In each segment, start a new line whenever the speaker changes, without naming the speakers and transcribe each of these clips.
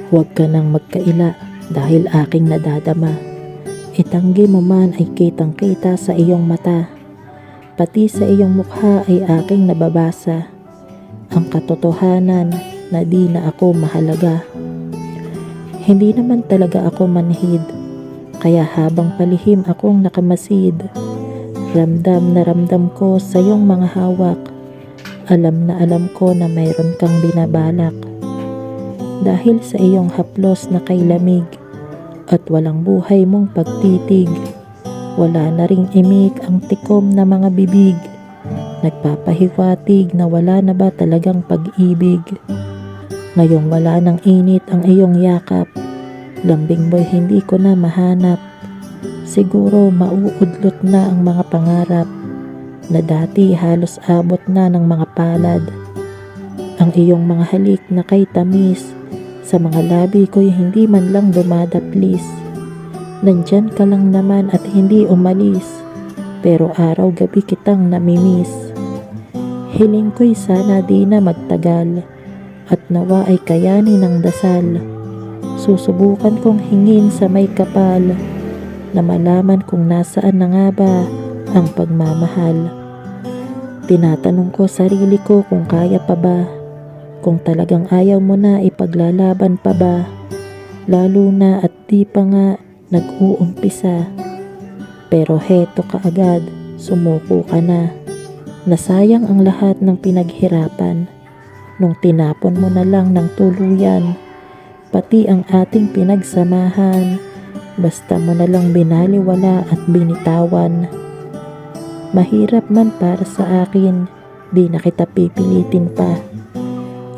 Huwag ka nang magkaila dahil aking nadadama. Itanggi mo man ay kitang-kita sa iyong mata. Pati sa iyong mukha ay aking nababasa ang katotohanan na di na ako mahalaga. Hindi naman talaga ako manhid, kaya habang palihim akong nakamasid, ramdam na ramdam ko sa iyong mga hawak. Alam na alam ko na mayroon kang binabalak. Dahil sa iyong haplos na kay lamig at walang buhay mong pagtitig, wala na ring imik ang tikom na mga bibig. Nagpapahiwatig na wala na ba talagang pag-ibig. Ngayong wala ng init ang iyong yakap, lambing mo'y hindi ko na mahanap. Siguro mauudlot na ang mga pangarap na dati halos abot na ng mga palad. Ang iyong mga halik na kay tamis, sa mga labi ko'y hindi man lang dumadaplis. Nandyan ka lang naman at hindi umalis, pero araw-gabi kitang namimiss. Hiling ko'y sana di na magtagal, at nawa ay kayanin ng dasal. Susubukan kong hingin sa may kapal, na malaman kung nasaan na nga ba ang pagmamahal. Tinatanong ko sarili ko kung kaya pa ba, kung talagang ayaw mo na ipaglalaban pa ba, lalo na at di pa nga nag-uumpisa. Pero heto ka agad, sumuko ka na. Nasayang ang lahat ng pinaghirapan nung tinapon mo na lang ng tuluyan, pati ang ating pinagsamahan, basta mo na lang binaliwala at binitawan. Mahirap man para sa akin, di na kita pipilitin pa.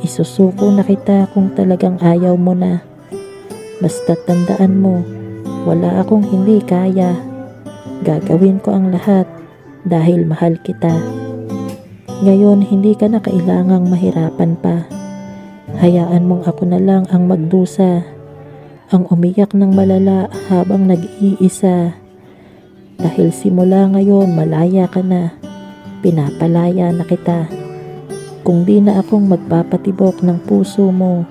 Isusuko na kita kung talagang ayaw mo na. Basta tandaan mo, wala akong hindi kaya. Gagawin ko ang lahat dahil mahal kita. Ngayon hindi ka na kailangang mahirapan pa. Hayaan mong ako na lang ang magdusa, ang umiyak ng malala habang nag-iisa. Dahil simula ngayon malaya ka na, pinapalaya na kita. Kung di na akong magpapatibok ng puso mo,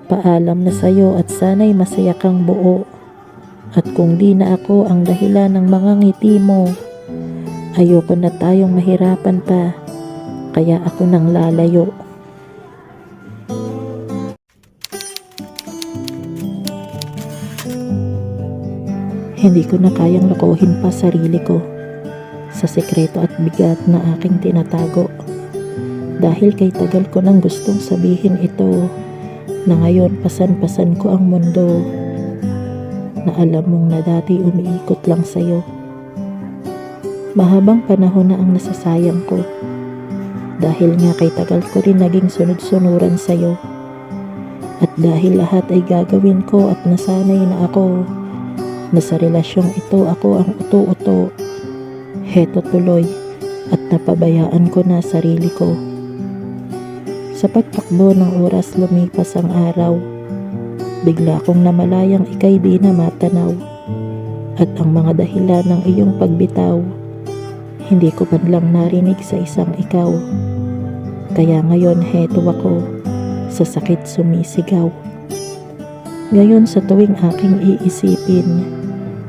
paalam na sa'yo at sana'y masaya kang buo. At kung di na ako ang dahilan ng mga ngiti mo, ayoko na tayong mahirapan pa, kaya ako nang lalayo. Hindi ko na kayang lokohin pa sarili ko sa sekreto at bigat na aking tinatago. Dahil kay tagal ko nang gustong sabihin ito, na ngayon pasan-pasan ko ang mundo, na alam mong na dati umiikot lang sa'yo. Mahabang panahon na ang nasasayang ko, dahil nga kay tagal ko rin naging sunod-sunuran sa'yo. At dahil lahat ay gagawin ko at nasanay na ako, na sa relasyong ito ako ang uto-uto, heto tuloy at napabayaan ko na sarili ko. Sa pagtakbo ng oras lumipas ang araw, bigla kong namalayang ika'y di na matanaw. At ang mga dahilan ng iyong pagbitaw, hindi ko man lang narinig sa isang ikaw. Kaya ngayon heto ako, sa sakit sumisigaw. Ngayon sa tuwing aking iisipin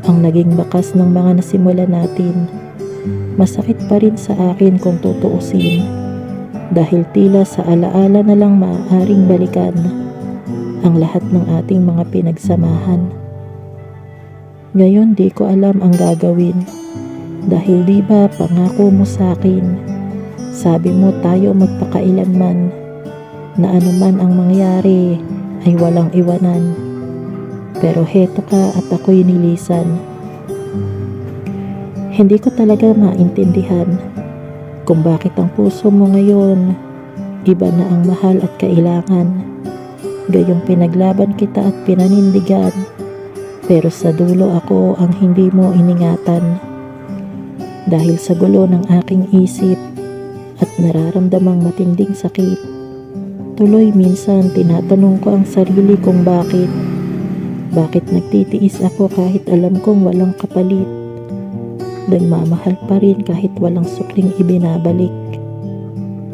ang naging bakas ng mga nasimula natin, masakit pa rin sa akin kung tutuusin. Dahil tila sa alaala na lang maaaring balikan ang lahat ng ating mga pinagsamahan. Ngayon di ko alam ang gagawin, dahil di ba pangako mo sa akin, sabi mo tayo magpakailanman, na anuman ang mangyari ay walang iwanan. Pero heto ka at ako'y nilisan. Hindi ko talaga maintindihan kung bakit ang puso mo ngayon iba na ang mahal at kailangan. Gayong pinaglaban kita at pinanindigan, pero sa dulo ako ang hindi mo iningatan. Dahil sa gulo ng aking isip at nararamdamang matinding sakit, tuloy minsan tinatanong ko ang sarili kung bakit nagtitiis ako kahit alam kong walang kapalit. Nagmamahal pa rin kahit walang sukling ibinabalik.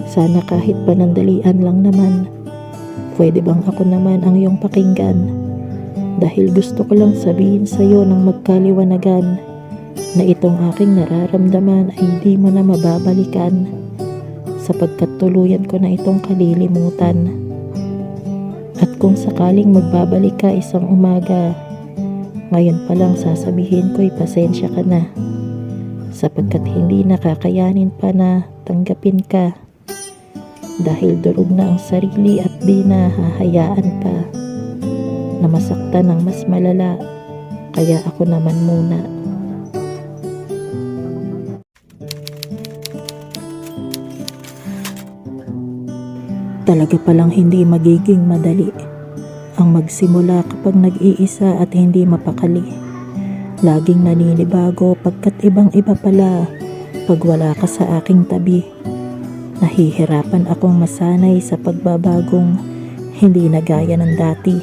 Sana kahit panandalian lang naman, Pwede bang ako naman ang iyong pakinggan? Dahil gusto ko lang sabihin sa'yo ng magkaliwanagan na itong aking nararamdaman ay di mo na mababalikan, sapagkat tuluyan ko na itong kalilimutan. At kung sakaling magbabalik ka isang umaga, ngayon pa lang sasabihin ko'y pasensya ka na, sapagkat hindi nakakayanin pa na tanggapin ka, dahil durog na ang sarili at di na hahayaan pa na masaktan ng mas malala, kaya ako naman muna. Talaga palang hindi magiging madali ang magsimula kapag nag-iisa at hindi mapakali. Laging naninibago pagkat ibang-iba pala pag wala ka sa aking tabi. Nahihirapan akong masanay sa pagbabagong hindi na gaya ng dati.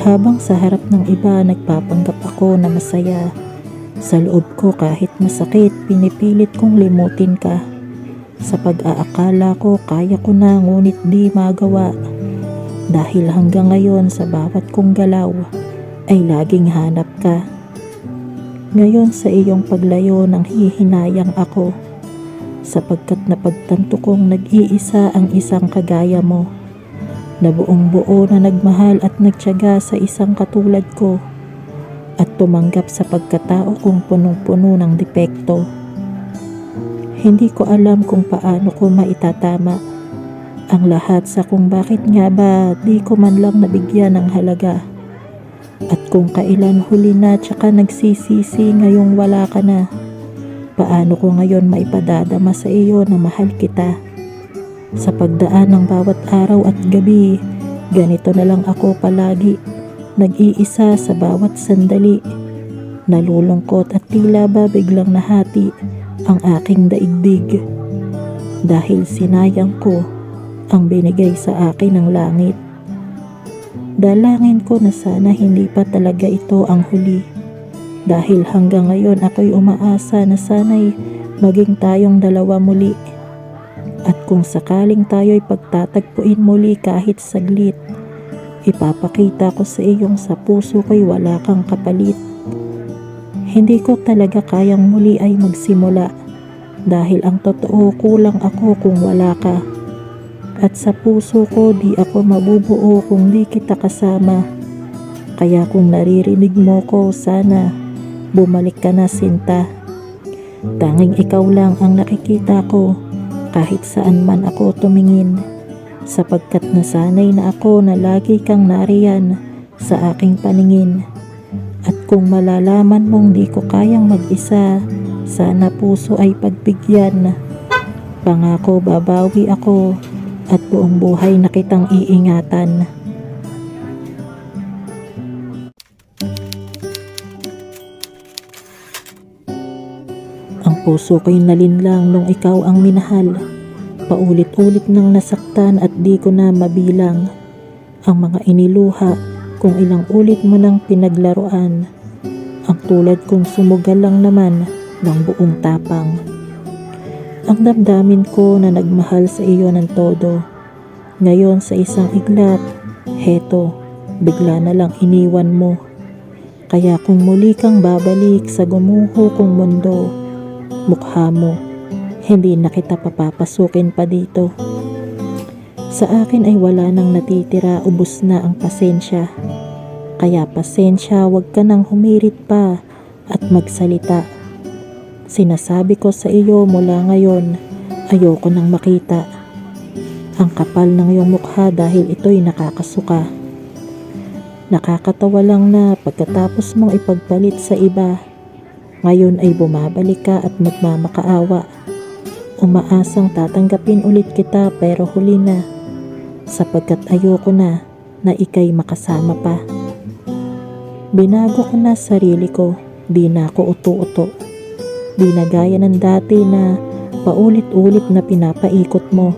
Habang sa harap ng iba nagpapanggap ako na masaya, sa loob ko kahit masakit pinipilit kong limutin ka. Sa pag-aakala ko kaya ko na ngunit di magawa, dahil hanggang ngayon sa bawat kong galaw ay laging hanap ka. Ngayon sa iyong paglayo nang hihinayang ako, sapagkat napagtanto kong nag-iisa ang isang kagaya mo, na buong buo na nagmahal at nagtiyaga sa isang katulad ko, at tumanggap sa pagkatao kong punong-puno ng depekto. Hindi ko alam kung paano ko maitatama ang lahat sa kung bakit nga ba di ko man lang nabigyan ng halaga, at kung kailan huli na tsaka nagsisisi ngayong wala ka na. Paano ko ngayon maipadadama sa iyo na mahal kita? Sa pagdaan ng bawat araw at gabi, ganito na lang ako palagi, nag-iisa sa bawat sandali, nalulungkot at tila ba biglang nahati ang aking daigdig, dahil sinayang ko ang binigay sa akin ng langit. Dalangin ko na sana hindi pa talaga ito ang huli, dahil hanggang ngayon ako'y umaasa na sana'y maging tayong dalawa muli. At kung sakaling tayo'y pagtatagpuin muli kahit saglit, ipapakita ko sa iyong sa puso ko'y wala kang kapalit. Hindi ko talaga kayang muli ay magsimula, dahil ang totoo kulang ako kung wala ka. At sa puso ko di ako mabubuo kung di kita kasama. Kaya kung naririnig mo ko, sana bumalik ka na, Sinta. Tanging ikaw lang ang nakikita ko kahit saan man ako tumingin, sapagkat nasanay na ako na lagi kang nariyan sa aking paningin. At kung malalaman mong di ko kayang mag-isa, sana puso ay pagbigyan. Pangako babawi ako at buong buhay na kitang iingatan. Ang puso ko'y nalinlang nung ikaw ang minahal. Paulit-ulit nang nasaktan at di ko na mabilang ang mga iniluha kung ilang ulit mo nang pinaglaruan. Ang tulad kong sumugal lang naman ng buong tapang. Ang damdamin ko na nagmahal sa iyo ng todo, ngayon sa isang iglap, heto, bigla na lang iniwan mo. Kaya kung muli kang babalik sa gumuho kong mundo, mukha mo, hindi na kita papapasukin pa dito. Sa akin ay wala nang natitira, ubos na ang pasensya. Kaya pasensya, wag ka nang humirit pa at magsalita. Sinasabi ko sa iyo mula ngayon, ayoko nang makita ang kapal ng iyong mukha dahil ito'y nakakasuka. Nakakatawa lang na pagkatapos mong ipagpalit sa iba, ngayon ay bumabalik ka at magmamakaawa. Umaasang tatanggapin ulit kita pero huli na, sapagkat ayoko na ika'y makasama pa. Binago ko na sarili ko, di na ako uto-uto. Di na gaya ng dati na paulit-ulit na pinapaikot mo.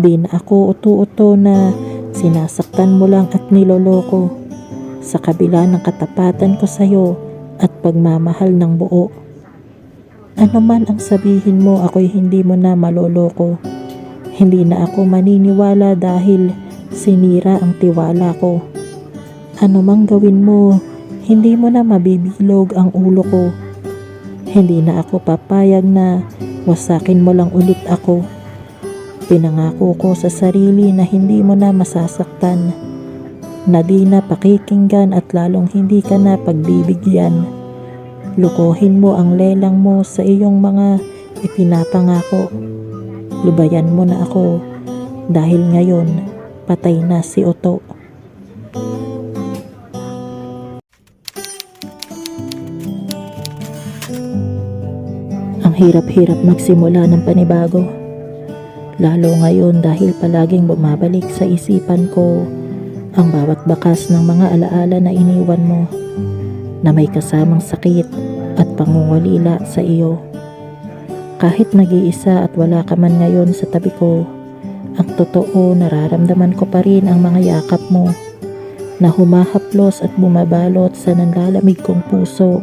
Di na ako uto-uto na sinasaktan mo lang at niloloko, sa kabila ng katapatan ko sa'yo at pagmamahal ng buo. Ano man ang sabihin mo, ako'y hindi mo na maloloko. Hindi na ako maniniwala dahil Sinira ang tiwala ko. Ano mang gawin mo, hindi mo na mabibilog ang ulo ko. Hindi na ako papayag na wasakin mo lang ulit ako. Pinangako ko sa sarili na hindi mo na masasaktan, na di na pakikinggan at lalong hindi ka na pagbibigyan. Lukuhin mo ang lelang mo sa iyong mga ipinapangako. Lubayan mo na ako dahil ngayon patay na si Otto. Ang hirap-hirap magsimula ng panibago. Lalo ngayon dahil palaging bumabalik sa isipan ko ang bawat bakas ng mga alaala na iniwan mo, na may kasamang sakit at pangungulila sa iyo. Kahit nag-iisa at wala ka man ngayon sa tabi ko, ang totoo nararamdaman ko pa rin ang mga yakap mo na humahaplos at bumabalot sa nanlalamig kong puso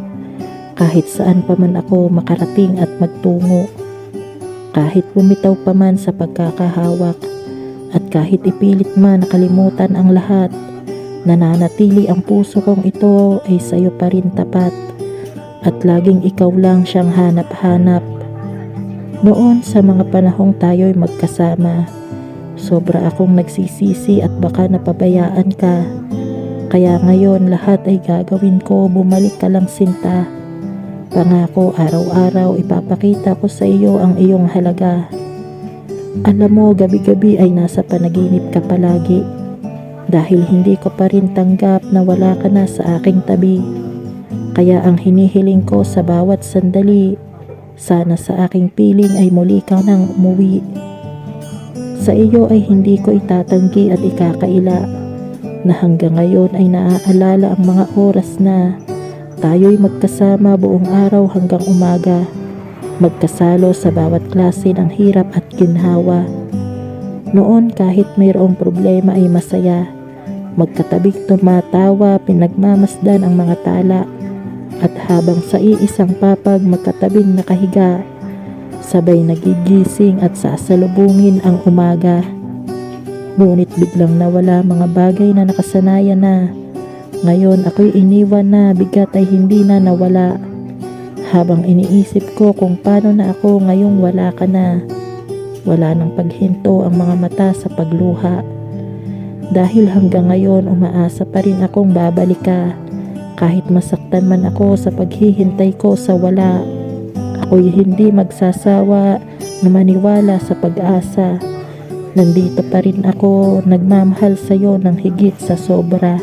kahit saan pa man ako makarating at magtungo. Kahit bumitaw pa man sa pagkakahawak at kahit ipilit man nakalimutan ang lahat, nananatili ang puso kong ito ay sa'yo pa rin tapat at laging ikaw lang siyang hanap-hanap. Noon sa mga panahong tayo'y magkasama, sobra akong nagsisisi at baka napabayaan ka. Kaya ngayon lahat ay gagawin ko, bumalik ka lang sinta. Pangako araw-araw ipapakita ko sa iyo ang iyong halaga. Alam mo, gabi-gabi ay nasa panaginip ka palagi dahil hindi ko pa rin tanggap na wala ka na sa aking tabi. Kaya ang hinihiling ko sa bawat sandali, sana sa aking piling ay muli ka nang umuwi. Sa iyo ay hindi ko itatanggi at ikakaila na hanggang ngayon ay naaalala ang mga oras na tayo'y magkasama buong araw hanggang umaga, magkasalo sa bawat klase ng hirap at ginhawa. Noon kahit mayroong problema ay masaya, magkatabing tumatawa, pinagmamasdan ang mga tala, at habang sa iisang papag magkatabing nakahiga, sabay nagigising at sasalubungin ang umaga. Ngunit biglang nawala mga bagay na nakasanayan na. Ngayon ako'y iniwan na, bigat ay hindi na nawala. Habang iniisip ko kung paano na ako ngayong wala ka na, wala nang paghinto ang mga mata sa pagluha. Dahil hanggang ngayon umaasa pa rin akong babalik ka, kahit masaktan man ako sa paghihintay ko sa wala. Ako'y hindi magsasawa na maniwala sa pag-asa. Nandito pa rin ako, nagmamahal sa'yo ng higit sa sobra.